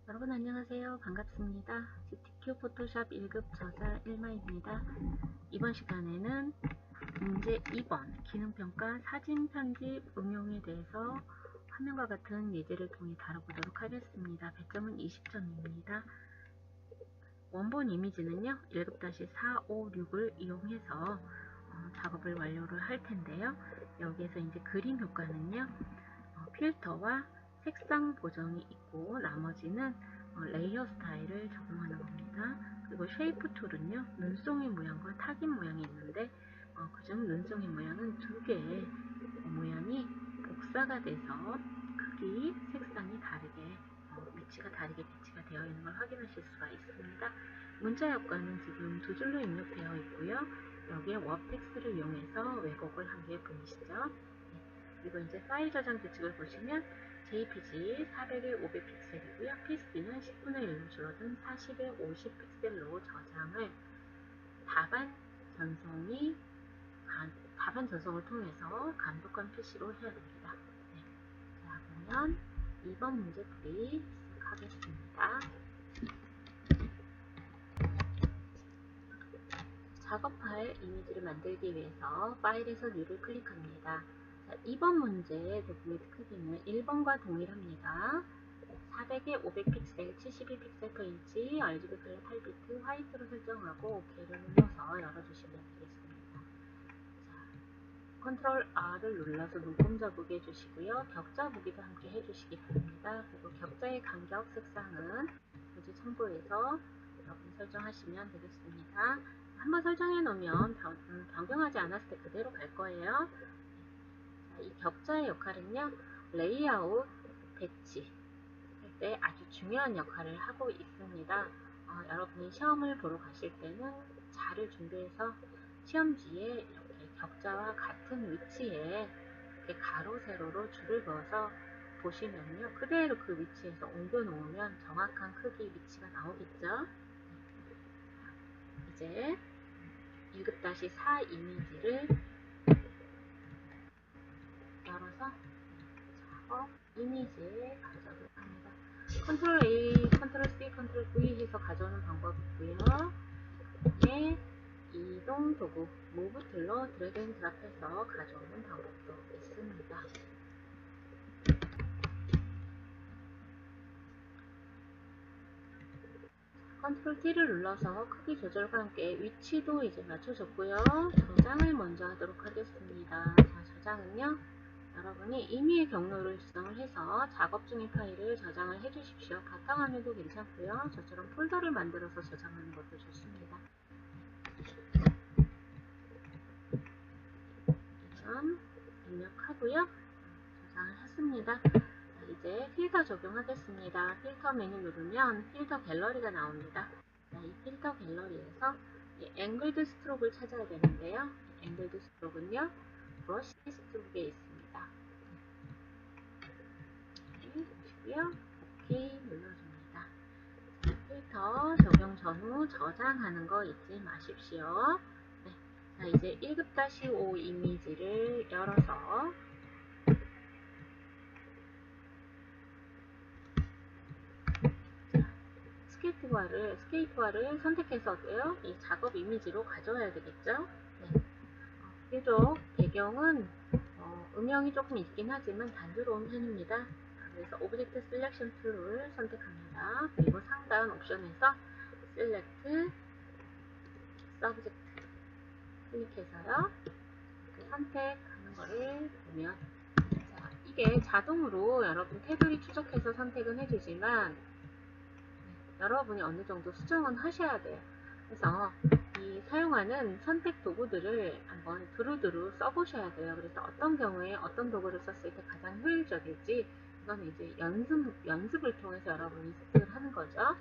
여러분 안녕하세요. 반갑습니다. GTQ 포토샵 1급 저자 일마입니다. 이번 시간에는 문제 2번 기능평가 사진 편집 응용에 대해서 화면과 같은 예제를 통해 다뤄보도록 하겠습니다. 배점은 20점입니다. 원본 이미지는요 1급-4, 5, 6을 이용해서 작업을 완료를 할 텐데요. 여기에서 이제 그림 효과는요 필터와 색상 보정이 있고 나머지는 레이어 스타일을 적용하는 겁니다. 그리고 쉐이프 툴은요 눈송이 모양과 타깃 모양이 있는데 그중 눈송이 모양은 두 개의 모양이 복사가 돼서 크기, 색상이 다르게 위치가 다르게 배치가 되어 있는 걸 확인하실 수가 있습니다. 문자 효과는 지금 두 줄로 입력되어 있고요. 여기에 워텍스를 이용해서 왜곡을 한 게 보이시죠? 그리고 이제 파일 저장 규칙을 보시면 JPG 400에 500픽셀이고요. PSB는 10분의 1로 줄어든 40에 50픽셀로 저장을 다반 전송을 통해서 감독한 PC로 해야 됩니다. 네. 자, 그러면 2번 문제 풀이 시작하겠습니다. 작업 파일 이미지를 만들기 위해서 파일에서 New를 클릭합니다. 자, 2번 문제의 도구의 크기는 1번과 동일합니다. 400에 500픽셀, 72픽셀/인치, RGB 컬러 8비트, 화이트로 설정하고 OK를 눌러서 열어주시면 되겠습니다. 자, 컨트롤 R을 눌러서 눈금자 보기 해주시고요. 격자 보기도 함께 해주시기 바랍니다. 그리고 격자의 간격, 색상은 굳이 참고해서 여러분이 설정하시면 되겠습니다. 한번 설정해 놓으면 변경하지 않았을 때 그대로 갈 거예요. 자, 이 격자의 역할은요, 레이아웃, 배치 할 때 아주 중요한 역할을 하고 있습니다. 여러분이 시험을 보러 가실 때는 자를 준비해서 시험지에 이렇게 격자와 같은 위치에 이렇게 가로, 세로로 줄을 그어서 보시면요, 그대로 그 위치에서 옮겨 놓으면 정확한 크기 위치가 나오겠죠. 이제 1급-4 이미지를 열어서 작업 이미지에 가져오도록 합니다. 컨트롤 A, 컨트롤 C, 컨트롤 V 해서 가져오는 방법이 있고요. 네, 이동 도구, 무브 툴로 드래그 앤 드랍해서 가져오는 방법도 있습니다. 컨트롤 T를 눌러서 크기 조절과 함께 위치도 이제 맞춰줬고요. 저장을 먼저 하도록 하겠습니다. 자, 저장은요, 여러분이 임의의 경로를 지정을 해서 작업 중인 파일을 저장을 해주십시오. 바탕화면도 괜찮고요. 저처럼 폴더를 만들어서 저장하는 것도 좋습니다. 이름 입력하고요. 저장을 했습니다. 자, 이제 필터 적용하겠습니다. 필터 메뉴 누르면 필터 갤러리가 나옵니다. 자, 이 필터 갤러리에서 이 앵글드 스트로크를 찾아야 되는데요. 앵글드 스트로크는요, 브러쉬 스트로크에 있습니다. 네, 보시고요. OK 눌러줍니다. 자, 필터 적용 전후 저장하는 거 잊지 마십시오. 네, 자, 이제 1급-5 이미지를 열어서 스케이트화를 선택해서도요, 이 작업 이미지로 가져와야 되겠죠. 네. 비교적 배경은 음영이 조금 있긴 하지만 단조로운 편입니다. 그래서 오브젝트 셀렉션 툴을 선택합니다. 그리고 상단 옵션에서 셀렉트 서브젝트 클릭해서요, 이렇게 선택하는 거를 보면, 자, 이게 자동으로 여러분 테두리 추적해서 선택은 해주지만 여러분이 어느 정도 수정은 하셔야 돼요. 그래서 이 사용하는 선택 도구들을 한번 두루두루 써보셔야 돼요. 그래서 어떤 경우에 어떤 도구를 썼을 때 가장 효율적일지, 이건 이제 연습을 통해서 여러분이 습득을 하는 거죠.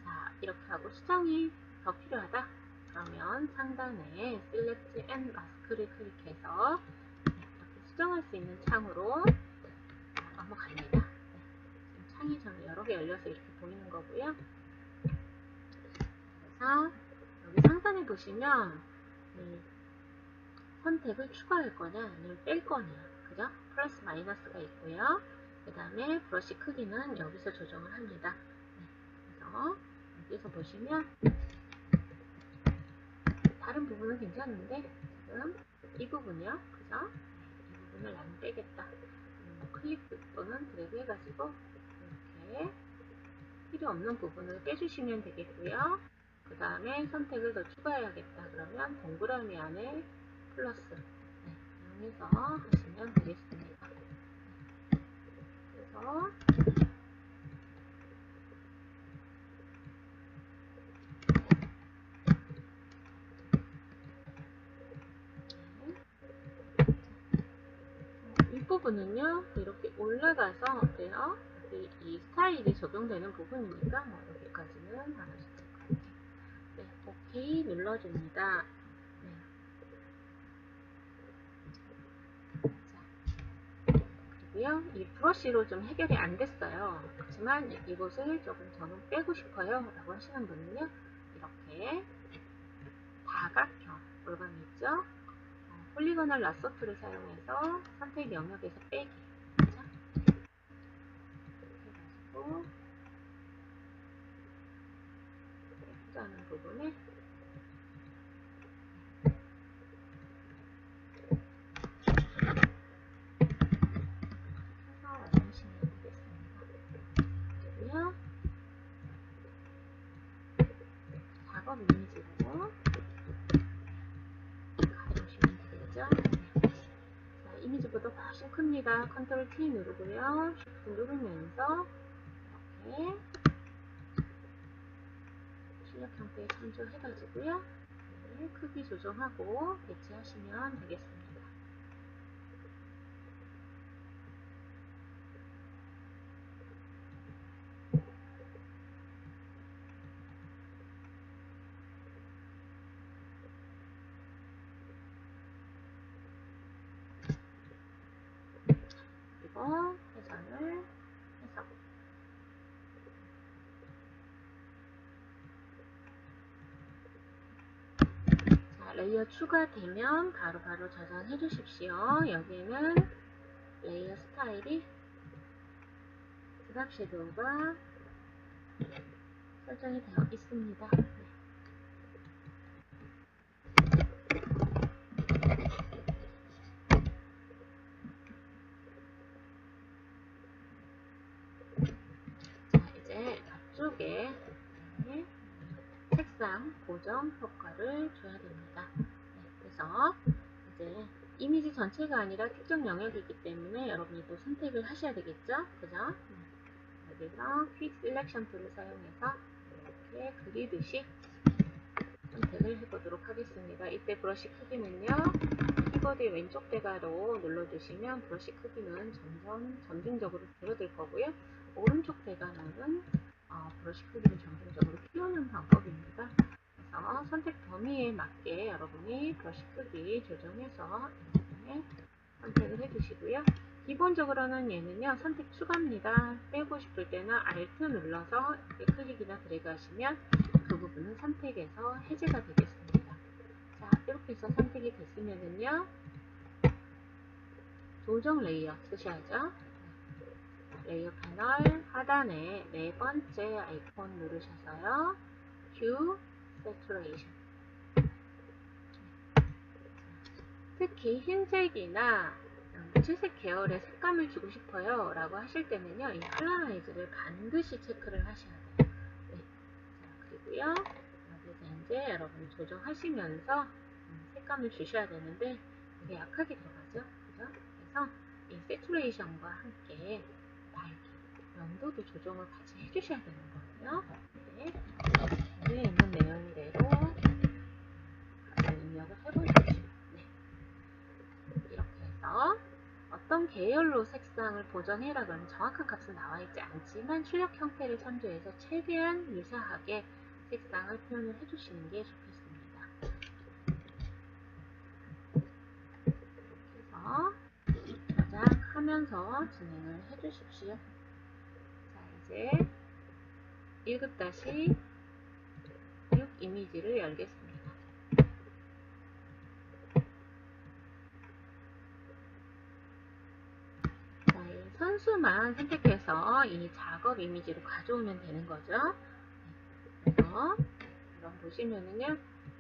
자, 이렇게 하고 수정이 더 필요하다 그러면 상단에 Select and Mask를 클릭해서 이렇게 수정할 수 있는 창으로 넘어갑니다. 지금 창이 저는 여러 개 열려서 이렇게 보이는 거고요. 그래서 여기 상단에 보시면 선택을 추가할 거냐 아니면 뺄 거냐, 그죠? 플러스 마이너스가 있고요. 그 다음에 브러쉬 크기는 여기서 조정을 합니다. 네, 그래서 여기서 보시면 다른 부분은 괜찮은데 지금 이 부분이요. 그죠? 이 부분을 나는 빼겠다. 클릭 또는 드래그 해가지고 이렇게 필요 없는 부분을 빼주시면 되겠고요. 그 다음에 선택을 더 추가해야겠다. 그러면 동그라미 안에 플러스 이용해서 하시면 되겠습니다. 그래서 윗부분은요 이렇게 올라가서 어때요? 이 스타일이 적용되는 부분이니까 뭐 여기까지는 안 하셔도 될 것 같아요. 네, 오케이 눌러줍니다. 네. 자, 그리고요 이 브러쉬로 좀 해결이 안 됐어요. 그렇지만 이곳을 조금 저는 빼고 싶어요 라고 하시는 분은요 이렇게 다각형 올감이 있죠? 폴리고널 라소트를 사용해서 선택 영역에서 빼기 그렇죠? 이렇게 해가지고 빼고자 하는 부분에 해서 완성시키면 되겠습니다. 그리고요 작업 이미지로 가져오시면 되겠죠? 자, 이미지보다 훨씬 큽니다. 컨트롤 T 누르고요. 쉬프트 누르면서 이렇게 출력 형태에 참조해가지고요. 네, 크기 조정하고 배치하시면 되겠습니다. 그리고 회전을 해서 자, 레이어 추가되면 바로바로 저장해 주십시오. 여기에는 레이어 스타일이 드랍 섀도우가 설정이 되어 있습니다. 자, 이제 앞쪽에 색상 고정 효과를 줘야 됩니다. 네, 그래서 이제 이미지 전체가 아니라 특정 영역이기 때문에 여러분이 또 선택을 하셔야 되겠죠? 그죠? 여기서 퀵 셀렉션 툴을 사용해서 이렇게 그리듯이 선택을 해보도록 하겠습니다. 이때 브러쉬 크기는요, 키보드의 왼쪽 대괄호 눌러주시면 브러쉬 크기는 점진적으로 줄어들 거고요. 오른쪽 대괄호는 브러쉬 크기를 점진적으로 키우는 방법입니다. 그래서 선택 범위에 맞게 여러분이 브러쉬 크기 조정해서 이렇게 선택을 해주시고요. 기본적으로는 얘는요 선택 추가입니다. 빼고 싶을 때는 Alt 눌러서 이렇게 클릭이나 드래그 하시면 그 부분은 선택에서 해제가 되겠습니다. 자, 이렇게 해서 선택이 됐으면은요 조정 레이어 쓰셔야죠. 레이어 패널 하단에 네 번째 아이콘 누르셔서요 Q Saturation. 특히 흰색이나 무채색 계열의 색감을 주고 싶어요 라고 하실 때는요 이 할라라이즈를 반드시 체크를 하셔야 돼요. 네. 자, 그리고요 여기서 이제 여러분이 조정하시면서 색감을 주셔야 되는데 이게 약하게 들어가죠. 그죠? 그래서 이 세츄레이션과 함께 밝기, 명도도 조정을 같이 해주셔야 되는 거예요. 네. 위에 있는 내용대로 입력을 해보십시오. 네. 이렇게 해서 어떤 계열로 색상을 보정해라 그러면 정확한 값은 나와 있지 않지만 출력 형태를 참조해서 최대한 유사하게 색상을 표현을 해주시는 게 좋겠습니다. 이렇게 해서 저장하면서 진행을 해주십시오. 자, 이제 1급-6 이미지를 열겠습니다. 자, 이 선수만 선택해서 이 작업 이미지로 가져오면 되는 거죠. 그럼 보시면은요,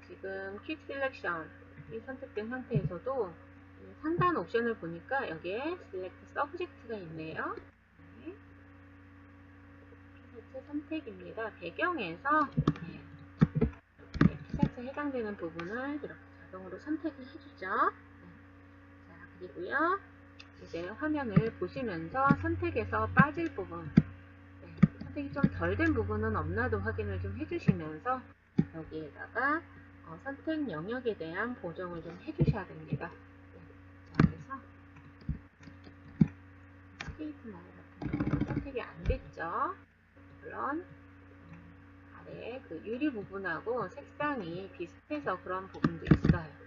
지금 퀵 셀렉션이 선택된 상태에서도 상단 옵션을 보니까 여기에 셀렉트 서브젝트가 있네요. 네. 피사체 선택입니다. 배경에서 피사체 해당되는 부분을 이렇게 자동으로 선택을 해주죠. 자, 그리고요, 이제 화면을 보시면서 선택에서 빠질 부분, 선택이 좀 덜 된 부분은 없나도 확인을 좀 해주시면서 여기에다가 선택 영역에 대한 보정을 좀 해주셔야 됩니다. 자, 그래서 스케이트 라인 같은 경우는 선택이 안 됐죠. 물론 아래 그 유리 부분하고 색상이 비슷해서 그런 부분도 있어요.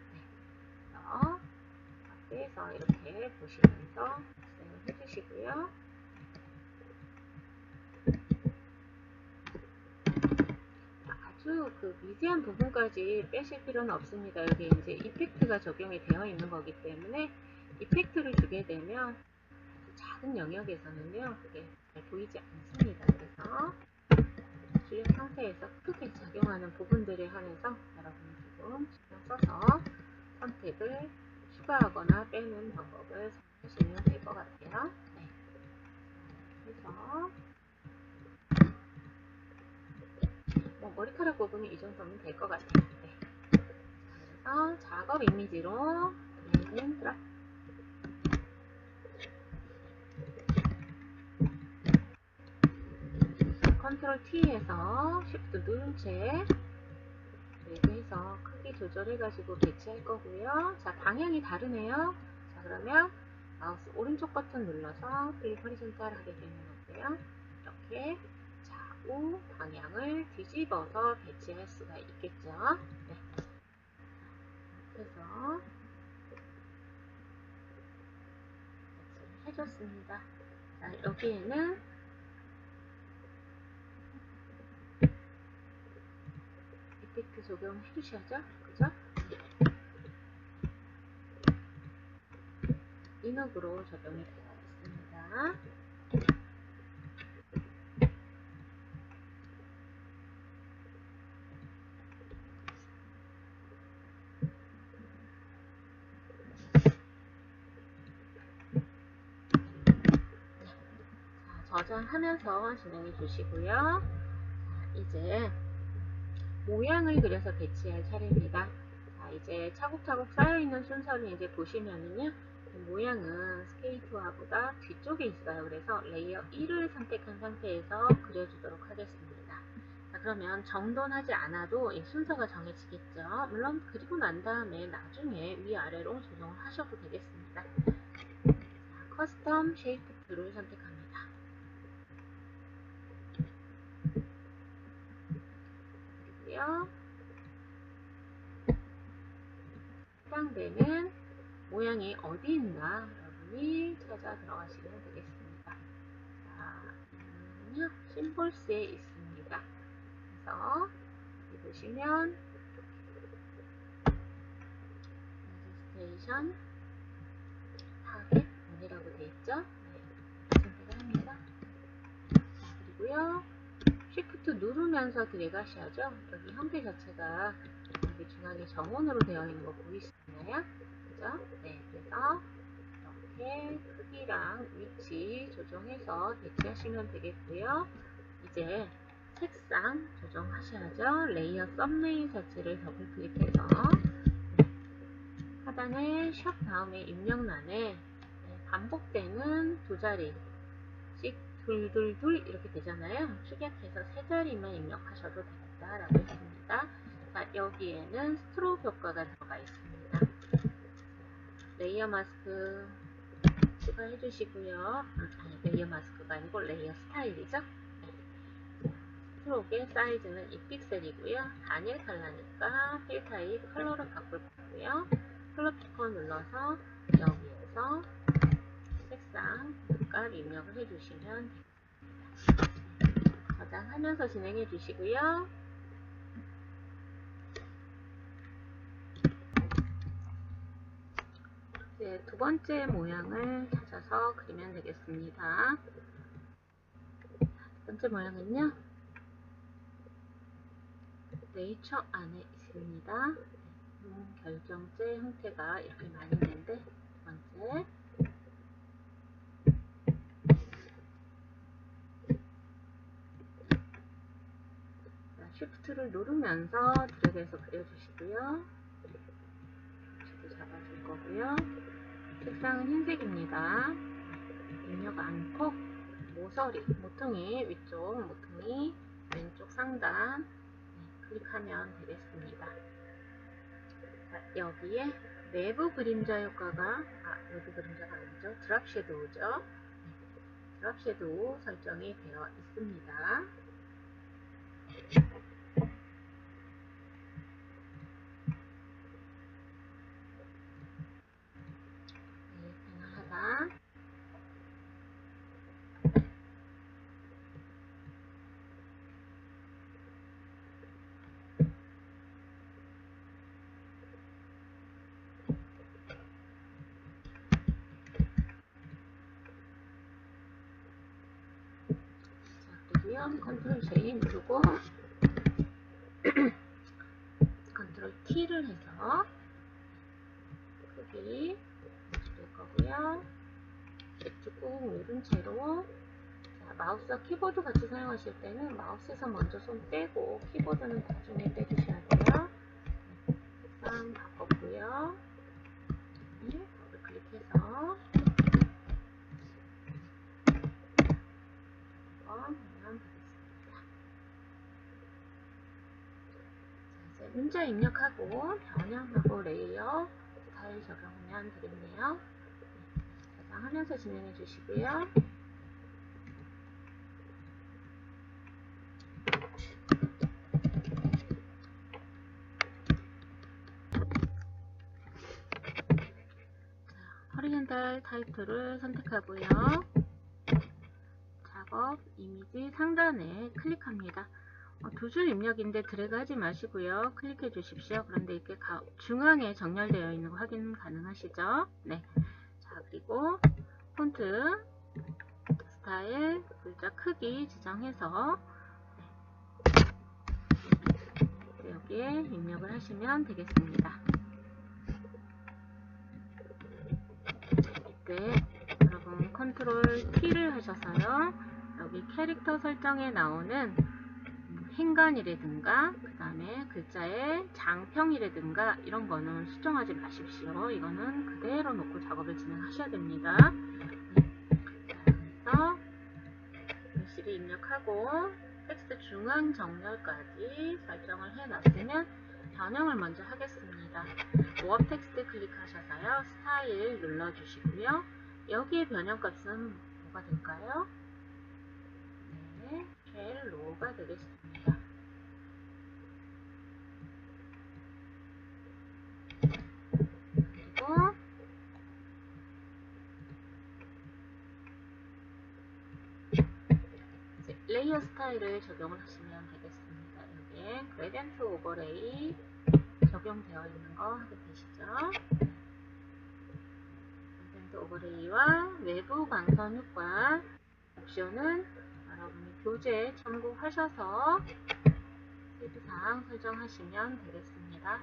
그래서 이렇게 보시면서 진행을 해주시고요. 아주 그 미세한 부분까지 빼실 필요는 없습니다. 여기 이제 이펙트가 적용이 되어 있는 거기 때문에 이펙트를 주게 되면 아주 작은 영역에서는요, 그게 잘 보이지 않습니다. 그래서 주력 상태에서 크게 작용하는 부분들에 한해서 여러분이 조금 신경 써서 선택을 추가하거나 빼는 방법을 사용하시면 될 것 같아요. 네. 그래서 머리카락 부분이 이 정도면 될 것 같아요. 네. 그래서 작업 이미지로 드래그 드랍. 컨트롤 T에서 Shift 누른 채 드래그해서 크기 조절해가지고 배치할 거고요. 자, 방향이 다르네요. 자, 그러면 마우스 오른쪽 버튼 눌러서 플립 호리존탈 하게 되면 어때요? 이렇게 좌우 방향을 뒤집어서 배치할 수가 있겠죠. 네. 그래서 배치를 해줬습니다. 자, 여기에는 이펙트 적용해 주셔야죠. 그죠? 인업으로 적용이 되어 있습니다. 저장하면서 진행해 주시고요. 자, 이제 모양을 그려서 배치할 차례입니다. 자, 이제 차곡차곡 쌓여있는 순서를 이제 보시면은요, 모양은 스케이트화보다 뒤쪽에 있어요. 그래서 레이어 1을 선택한 상태에서 그려주도록 하겠습니다. 자, 그러면 정돈하지 않아도 이 순서가 정해지겠죠. 물론 그리고 난 다음에 나중에 위아래로 조정을 하셔도 되겠습니다. 자, 커스텀 쉐이프 툴을 선택합니다. 그리고요, 해당되는 모양이 어디 있나 여러분이 찾아 들어가시면 되겠습니다. 자, 심볼스에 있습니다. 그래서 여기 보시면 스테이션 타겟 1이라고 되어 있죠. 네, 선택을 합니다. 자, 그리고요, Shift 누르면서 드래그 하셔야죠. 여기 형태 자체가 여기 중앙에 정원으로 되어 있는 거 보이시나요? 그죠? 네, 그래서 이렇게 크기랑 위치 조정해서 배치하시면 되겠고요. 이제 색상 조정하셔야죠. 레이어 썸네일 자체를 더블 클릭해서 하단에 샵 다음에 입력란에 반복되는 두 자리씩 둘둘둘 이렇게 되잖아요. 축약해서 세 자리만 입력하셔도 되겠다라고 했습니다. 자, 여기에는 스트로크 효과가 들어가 있습니다. 레이어 마스크 추가해 주시고요. 아니, 레이어 마스크가 아니고 레이어 스타일이죠. 스트로크의 사이즈는 2픽셀이고요. 단일 컬러니까 필 타입 컬러로 바꿀 거고요. 컬러 피커 눌러서 여기에서 색상 값 입력을 해주시면 됩니다. 저장하면서 진행해 주시고요. 이제 두 번째 모양을 찾아서 그리면 되겠습니다. 두 번째 모양은요, 네이처 안에 있습니다. 결정체 형태가 이렇게 많이 있는데, 두 번째 쉬프트를 누르면서 드래그해서 그려주시고요. 위치도 잡아줄 거고요. 색상은 흰색입니다. 입력 않고 모서리, 모퉁이 위쪽, 모퉁이 왼쪽 상단 클릭하면 되겠습니다. 자, 여기에 내부 그림자 효과가, 내부 그림자가 아니죠. 드랍 섀도우죠. 드랍 섀도우 설정이 되어 있습니다. 가능하다. 컨트롤 J 누르고 컨트롤 T를 해서 크기 될 거고요. Shift 꾹 누른 채로, 자, 마우스와 키보드 같이 사용하실 때는 마우스에서 먼저 손 떼고 키보드는 나중에 떼주셔야 돼요. 색상 바꿨고요. 더블 클릭해서 한번 보면 되겠습니다. 자, 이제 문자 입력하고 변형하고 레이어 스타일 적용하면 되겠네요. 저장하면서 진행해 주시고요. 허리젠탈 타이틀을 선택하고요. 작업, 이미지 상단에 클릭합니다. 두 줄 입력인데 드래그 하지 마시고요. 클릭해 주십시오. 그런데 이렇게 중앙에 정렬되어 있는 거 확인 가능하시죠? 네. 자, 그리고 폰트, 스타일, 글자 크기 지정해서 여기에 입력을 하시면 되겠습니다. 이때 여러분 컨트롤 T를 하셔서요. 여기 캐릭터 설정에 나오는 행간이라든가 그 다음에 글자의 장평이라든가 이런 거는 수정하지 마십시오. 이거는 그대로 놓고 작업을 진행하셔야 됩니다. 그래서 글씨를 입력하고 텍스트 중앙 정렬까지 설정을 해놨으면 변형을 먼저 하겠습니다. 모업 텍스트 클릭하셔서요. 스타일 눌러주시고요. 여기에 변형값은 뭐가 될까요? 네, 갤로우가 되겠습니다. 그리고 레이어 스타일을 적용을 하시면 되겠습니다. 여기에 그레디언트 오버레이 적용되어 있는 거 하게 되시죠. 그레디언트 오버레이와 외부 광선 효과 옵션은 여러분이 교재 참고하셔서 세부사항 설정하시면 되겠습니다.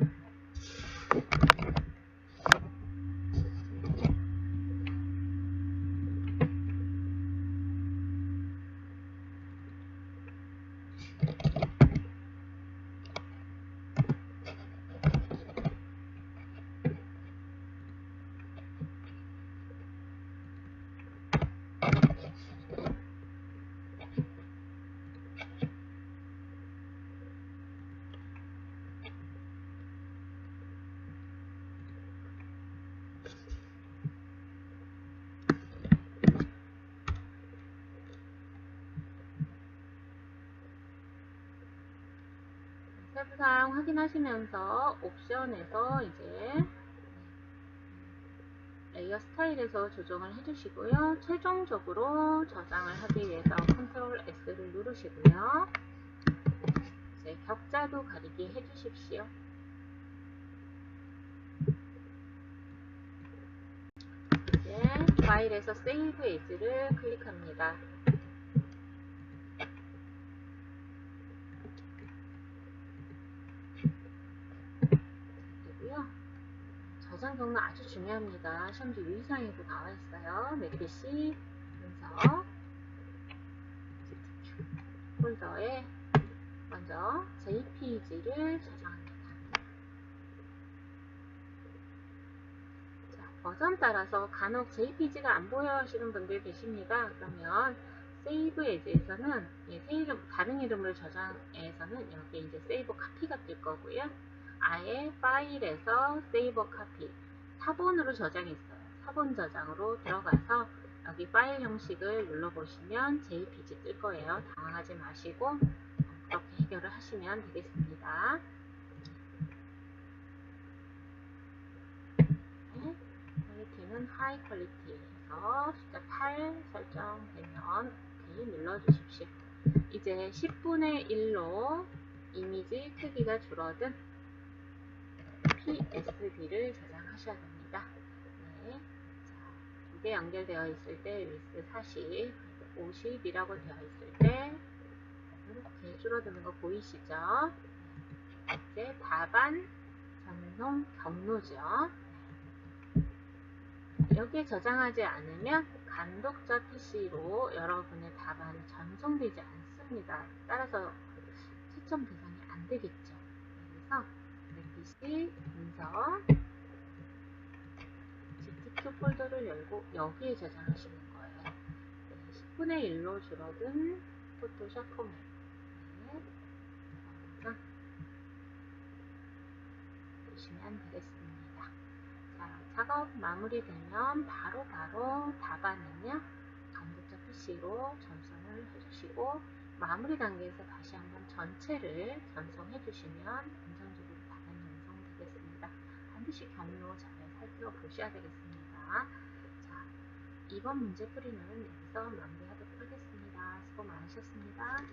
세부사항 확인하시면서 옵션에서 이제 레이어 스타일에서 조정을 해주시고요. 최종적으로 저장을 하기 위해서 컨트롤 S를 누르시고요. 이제 격자도 가리기 해주십시오. 이제 파일에서 세이브 에이즈를 클릭합니다. 이런 경우는 아주 중요합니다. 시험지 유의사항에도 나와 있어요. 맥피시 문서 폴더에 먼저 JPEG를 저장합니다. 자, 버전 따라서 간혹 JPEG가 안 보여 하시는 분들 계십니다. 그러면 세이브 에즈에서는 다른 이름으로 저장해서는 여기 이제 세이브 카피가 뜰 거고요. 아예 파일에서 세이브 카피 4번으로 저장했어요. 4번 저장으로 들어가서 여기 파일 형식을 눌러보시면 JPG 뜰 거예요. 당황하지 마시고 그렇게 해결을 하시면 되겠습니다. 네, 퀄리티는 하이 퀄리티에서 숫자 8 설정되면 오케이 눌러주십시오. 이제 10분의 1로 이미지 크기가 줄어든 PSD를 저장하셔야 됩니다. 네. 두 개 연결되어 있을 때 위스 40, 50이라고 되어 있을 때 이렇게 줄어드는 거 보이시죠? 이제 답안 전송 경로죠. 여기에 저장하지 않으면 간독자 PC로 여러분의 답안이 전송되지 않습니다. 따라서 채점 대상이 안 되겠죠. 그래서 PC 문서 GTQ 폴더를 열고 여기에 저장하시는 거예요. 네, 10분의 1로 줄어든 포토샵 포맷. 네, 영상 보시면 되겠습니다. 자, 작업 마무리되면 바로 답안은요 간독자 PC로 전송을 해주시고 마무리 단계에서 다시 한번 전체를 전송해 주시면 안정적으로 답안 전송되겠습니다. 반드시 경로 잘 살펴보셔야 되겠습니다. 자, 이번 문제풀이는 여기서 마무리하도록 하겠습니다. 수고 많으셨습니다.